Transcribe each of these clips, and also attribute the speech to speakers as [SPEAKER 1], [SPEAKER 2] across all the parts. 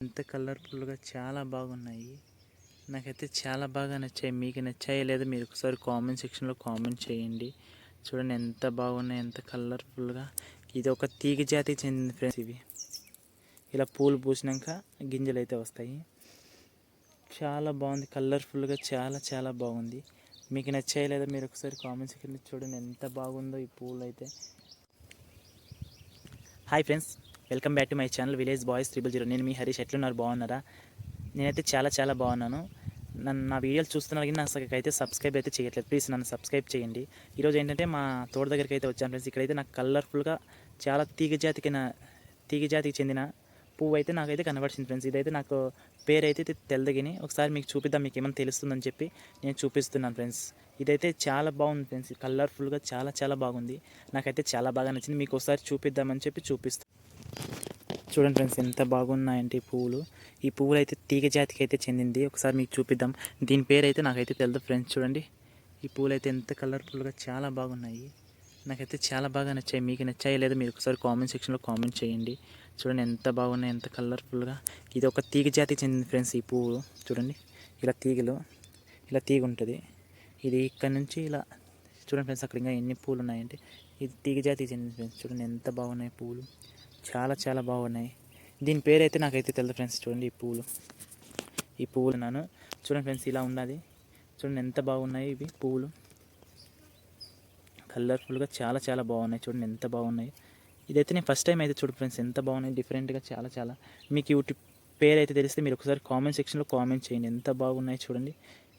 [SPEAKER 1] ఎంత కలర్ఫుల్గా చాలా బాగున్నాయి. నాకైతే చాలా బాగా నచ్చాయి. మీకు నచ్చాయో లేదో మీరు ఒకసారి కామెంట్ సెక్షన్లో కామెంట్ చేయండి. చూడండి ఎంత బాగున్నాయి, ఎంత కలర్ఫుల్గా. ఇది ఒక తీగ జాతికి చెందిన ఫ్రెండ్స్. ఇవి ఇలా పూలు పూసినాక గింజలు అయితే వస్తాయి. చాలా బాగుంది, కలర్ఫుల్గా చాలా చాలా బాగుంది. మీకు నచ్చాయో లేదో మీరు ఒకసారి కామెంట్ సెక్షన్లో చూడండి ఎంత బాగుందో ఈ పూలు అయితే. Hi friends, welcome back to my channel village boys 000. నేను మీ హరీష్. ఎట్లున్నారు, బాగున్నారా? నేనైతే చాలా చాలా బాగున్నాను. నా వీడియోలు చూస్తున్నారు కానీ నాకైతే సబ్స్క్రైబ్ అయితే చేయట్లేదు. ప్లీజ్ నన్ను సబ్స్క్రైబ్ చేయండి. ఈరోజు ఏంటంటే మా తోట దగ్గరికి అయితే వచ్చాను ఫ్రెండ్స్. ఇక్కడైతే నాకు కలర్ఫుల్గా చాలా తీగ జాతికి చెందిన పువ్వు అయితే నాకైతే కనబడుతుంది ఫ్రెండ్స్. ఇదైతే నాకు పేరు అయితే తెల్లగిని ఒకసారి మీకు చూపిద్దాం, మీకు ఏమైనా తెలుస్తుందని చెప్పి నేను చూపిస్తున్నాను ఫ్రెండ్స్. ఇదైతే చాలా బాగుంది ఫ్రెండ్స్, కలర్ఫుల్గా చాలా చాలా బాగుంది. నాకైతే చాలా బాగా నచ్చింది. మీకు ఒకసారి చూపిద్దామని చెప్పి చూపిస్తాను. చూడండి ఫ్రెండ్స్ ఎంత బాగున్నాయంటే ఈ పువ్వులు అయితే తీగ జాతికి అయితే చెందింది. ఒకసారి మీకు చూపిద్దాం. దీని పేరు అయితే నాకైతే తెలియదు ఫ్రెండ్స్. చూడండి ఈ పూలు అయితే ఎంత కలర్ఫుల్గా చాలా బాగున్నాయి. నాకైతే చాలా బాగా నచ్చాయి. మీకు నచ్చాయో లేదో మీరు ఒకసారి కామెంట్ సెక్షన్లో కామెంట్ చేయండి. చూడండి ఎంత బాగున్నాయి, ఎంత కలర్ఫుల్గా. ఇది ఒక తీగ జాతికి చెందింది ఫ్రెండ్స్. ఈ పువ్వు చూడండి, ఇలా తీగ ఉంటుంది. ఇది ఇక్కడ నుంచి ఇలా చూడండి ఫ్రెండ్స్. అక్కడ ఇంకా ఎన్ని పూలు ఉన్నాయంటే ఇది తీగ జాతికి చెందింది ఫ్రెండ్స్. చూడండి ఎంత బాగున్నాయి పూలు, చాలా చాలా బాగున్నాయి. దీని పేరు అయితే నాకైతే తెలియదు ఫ్రెండ్స్. చూడండి ఈ పువ్వులు చూడండి ఫ్రెండ్స్, ఇలా ఉన్నది. చూడండి ఎంత బాగున్నాయి ఇవి పువ్వులు, కలర్ఫుల్గా చాలా చాలా బాగున్నాయి. చూడండి ఎంత బాగున్నాయి. ఇదైతే నేను ఫస్ట్ టైం అయితే చూడు ఫ్రెండ్స్, ఎంత బాగున్నాయి, డిఫరెంట్గా చాలా చాలా. మీకు వీటి పేరు అయితే తెలిస్తే మీరు ఒకసారి కామెంట్ సెక్షన్లో కామెంట్ చేయండి. ఎంత బాగున్నాయి చూడండి.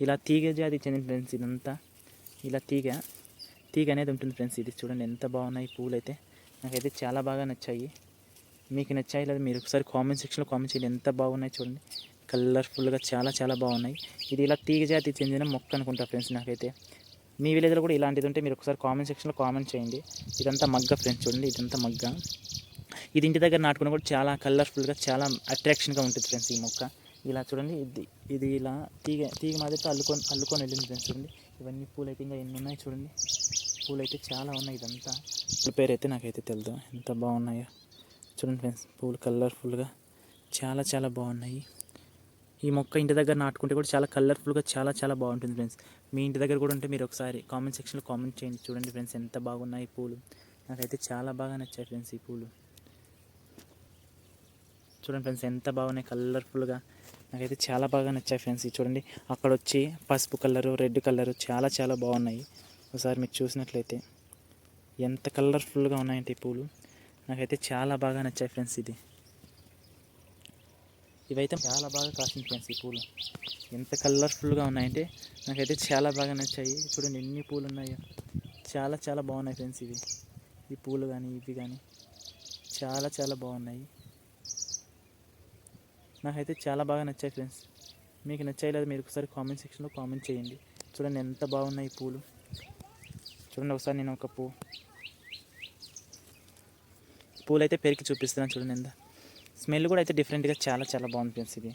[SPEAKER 1] ఇలా తీగ జాతికి చెందిన ఫ్రెండ్స్. ఇదంతా ఇలా తీగ అనేది ఉంటుంది ఫ్రెండ్స్. ఇది చూడండి ఎంత బాగున్నాయి పూలు అయితే. నాకైతే చాలా బాగా నచ్చాయి. మీకు నచ్చాయి లేదా మీరు ఒకసారి కామెంట్ సెక్షన్లో కామెంట్ చేయండి. ఎంత బాగున్నాయి చూడండి, కలర్ఫుల్గా చాలా చాలా బాగున్నాయి. ఇది ఇలా తీగ జాతికి చెందిన మొక్క అనుకుంటా ఫ్రెండ్స్. నాకైతే మీ విలేజ్లో కూడా ఇలాంటిది ఉంటే మీరు ఒకసారి కామెంట్ సెక్షన్లో కామెంట్ చేయండి. ఇదంతా మగ్గ ఫ్రెండ్స్. చూడండి ఇదంతా మగ్గ. ఇది ఇంటి దగ్గర నాటుకున్న కూడా చాలా కలర్ఫుల్గా చాలా అట్రాక్షన్గా ఉంటుంది ఫ్రెండ్స్ ఈ మొక్క. ఇలా చూడండి, ఇది ఇలా తీగ మాదిరితో అల్లుకొని వెళ్ళింది ఫ్రెండ్స్. చూడండి ఇవన్నీ పూలు అయితే ఇంకా ఎన్ని ఉన్నాయి చూడండి. పూలు అయితే చాలా ఉన్నాయి. ఇదంతా పూల పేరు అయితే నాకైతే తెలియదు. ఎంత బాగున్నాయో చూడండి ఫ్రెండ్స్. పూలు కలర్ఫుల్గా చాలా చాలా బాగున్నాయి. ఈ మొక్క ఇంటి దగ్గర నాటుకుంటే కూడా చాలా కలర్ఫుల్గా చాలా చాలా బాగుంటుంది ఫ్రెండ్స్. మీ ఇంటి దగ్గర కూడా ఉంటే మీరు ఒకసారి కామెంట్ సెక్షన్లో కామెంట్ చేయండి. చూడండి ఫ్రెండ్స్ ఎంత బాగున్నాయి పూలు. నాకైతే చాలా బాగా నచ్చాయి ఫ్రెండ్స్ ఈ పూలు. చూడండి ఫ్రెండ్స్ ఎంత బాగున్నాయి కలర్ఫుల్గా. నాకైతే చాలా బాగా నచ్చాయి ఫ్రెండ్స్. చూడండి అక్కడ వచ్చి పసుపు కలరు, రెడ్ కలరు చాలా చాలా బాగున్నాయి. ఒకసారి మీరు చూసినట్లయితే ఎంత కలర్ఫుల్గా ఉన్నాయంటే ఈ పూలు. నాకైతే చాలా బాగా నచ్చాయి ఫ్రెండ్స్. ఇవైతే చాలా బాగా కాసింది ఫ్రెండ్స్. ఈ పూలు ఎంత కలర్ఫుల్గా ఉన్నాయంటే నాకైతే చాలా బాగా నచ్చాయి. చూడండి ఎన్ని పూలు ఉన్నాయో, చాలా చాలా బాగున్నాయి ఫ్రెండ్స్. ఈ పూలు కానీ ఇవి కానీ చాలా చాలా బాగున్నాయి. నాకైతే చాలా బాగా నచ్చాయి ఫ్రెండ్స్. మీకు నచ్చాయి లేదా మీరు ఒకసారి కామెంట్ సెక్షన్లో కామెంట్ చేయండి. చూడండి ఎంత బాగున్నాయి ఈ పూలు. చూడండి ఒకసారి నేను ఒక పూలు అయితే పెరికి చూపిస్తున్నాను. చూడండి ఎంత స్మెల్ కూడా అయితే డిఫరెంట్గా చాలా చాలా బాగుంది ఫ్రెండ్స్. ఇది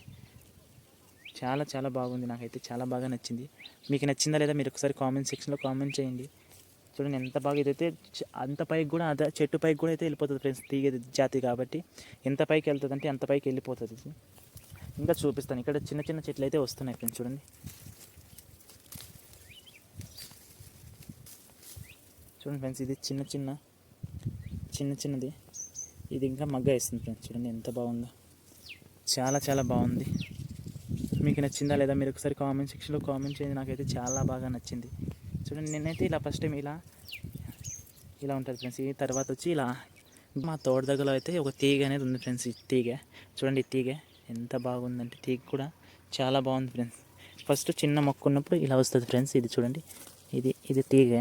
[SPEAKER 1] చాలా చాలా బాగుంది. నాకైతే చాలా బాగా నచ్చింది. మీకు నచ్చిందా లేదా మీరు ఒకసారి కామెంట్ సెక్షన్లో కామెంట్ చేయండి. చూడండి ఎంత బాగా. ఇదైతే అంత పైకి కూడా అదే చెట్టు పైకి కూడా అయితే వెళ్ళిపోతుంది ఫ్రెండ్స్. తీగ జాతి కాబట్టి ఎంత పైకి వెళ్తుంది అంటే అంత పైకి వెళ్ళిపోతుంది. ఇంకా చూపిస్తాను. ఇక్కడ చిన్న చిన్న చెట్లు అయితే వస్తున్నాయి ఫ్రెండ్స్. చూడండి ఫ్రెండ్స్, ఇది చిన్నది. ఇది ఇంకా మగ్గ వేస్తుంది ఫ్రెండ్స్. చూడండి ఎంత బాగుందో, చాలా చాలా బాగుంది. మీకు నచ్చిందా లేదా మీరు ఒకసారి కామెంట్ సెక్షన్లో కామెంట్ చేయండి. నాకైతే చాలా బాగా నచ్చింది. చూడండి నేనైతే ఇలా ఫస్ట్ టైం ఇలా ఉంటుంది ఫ్రెండ్స్. ఈ తర్వాత వచ్చి ఇలా మా తోట దగ్గరలో అయితే ఒక తీగ అనేది ఉంది ఫ్రెండ్స్. ఈ తీగ చూడండి, ఈ తీగ ఎంత బాగుందంటే తీగ కూడా చాలా బాగుంది ఫ్రెండ్స్. ఫస్ట్ చిన్న మొక్క ఉన్నప్పుడు ఇలా వస్తుంది ఫ్రెండ్స్. ఇది చూడండి, ఇది తీగ.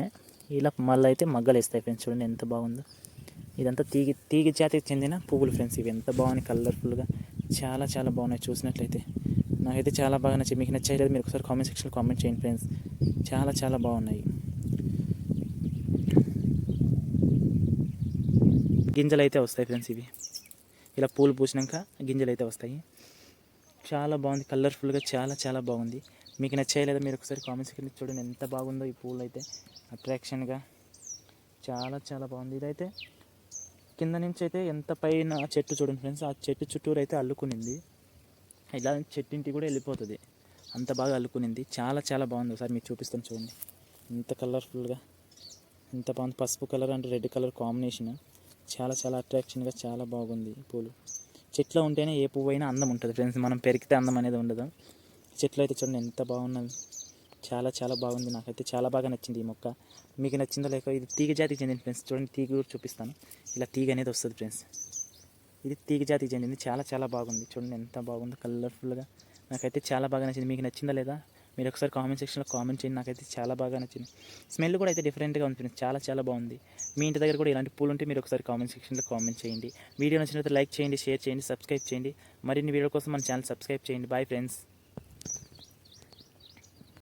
[SPEAKER 1] ఇలా మళ్ళీ అయితే మగ్గలు వేస్తాయి ఫ్రెండ్స్. చూడండి ఎంత బాగుందో. ఇదంతా తీగ జాతికి చెందిన పువ్వులు ఫ్రెండ్స్. ఇవి ఎంత బాగున్నాయి కలర్ఫుల్గా, చాలా చాలా బాగున్నాయి. చూసినట్లయితే నాకైతే చాలా బాగా నచ్చాయి. మీకు నచ్చలేదు మీరు ఒకసారి కామెంట్ సెక్షన్లో కామెంట్ చేయండి ఫ్రెండ్స్. చాలా చాలా బాగున్నాయి. గింజలు అయితే వస్తాయి ఫ్రెండ్స్. ఇవి ఇలా పూలు పూసినాక గింజలు అయితే వస్తాయి. చాలా బాగుంది కలర్ఫుల్గా, చాలా చాలా బాగుంది. మీకు నచ్చాయి లేదా మీరు ఒకసారి కామెంట్ సెక్షన్లో చూడండి ఎంత బాగుందో ఈ పూలు అయితే. అట్రాక్షన్గా చాలా చాలా బాగుంది. ఇదైతే కింద నుంచి అయితే ఎంత పైన చెట్టు చూడండి ఫ్రెండ్స్. ఆ చెట్టు చుట్టూరు అయితే అల్లుకునింది. ఇలా చెట్టింటి కూడా వెళ్ళిపోతుంది, అంత బాగా అల్లుకునింది. చాలా చాలా బాగుంది. ఒకసారి మీకు చూపిస్తాను చూడండి, ఎంత కలర్ఫుల్గా, ఎంత బాగుంది. పసుపు colour and red colour combination చాలా చాలా అట్రాక్షన్గా చాలా బాగుంది. పూలు చెట్లో ఉంటేనే ఏ పువ్వు అయినా అందం ఉంటుంది ఫ్రెండ్స్, మనం పెరిగితే అందం అనేది ఉండదు. చెట్లు అయితే చూడండి ఎంత బాగున్నది, చాలా చాలా బాగుంది. నాకైతే చాలా బాగా నచ్చింది ఈ మొక్క. మీకు నచ్చిందో లేక, ఇది తీగ జాతికి చెందింది ఫ్రెండ్స్. చూడండి తీగ కూడా చూపిస్తాను, ఇలా తీగ అనేది వస్తుంది ఫ్రెండ్స్. ఇది తీగ జాతికి చెందింది, చాలా చాలా బాగుంది. చూడండి ఎంత బాగుందో కలర్ఫుల్గా, నాకైతే చాలా బాగా నచ్చింది. మీకు నచ్చిందా లేదా మీరు ఒకసారి కామెంట్ సెక్షన్లో కామెంట్ చేయండి. నాకైతే చాలా బాగా నచ్చింది. స్మెల్ కూడా అయితే డిఫరెంట్గా ఉంది ఫ్రెండ్స్, చాలా చాలా బాగుంది. మీ ఇంటి దగ్గర కూడా ఇలాంటి పూలు ఉంటే మీరు ఒకసారి కామెంట్ సెక్షన్లో కామెంట్ చేయండి. వీడియో నచ్చినట్లయితే లైక్ చేయండి, షేర్ చేయండి, సబ్స్క్రైబ్ చేయండి. మరిన్ని వీడియో కోసం మన ఛానల్ సబ్స్క్రైబ్ చేయండి. Bye friends.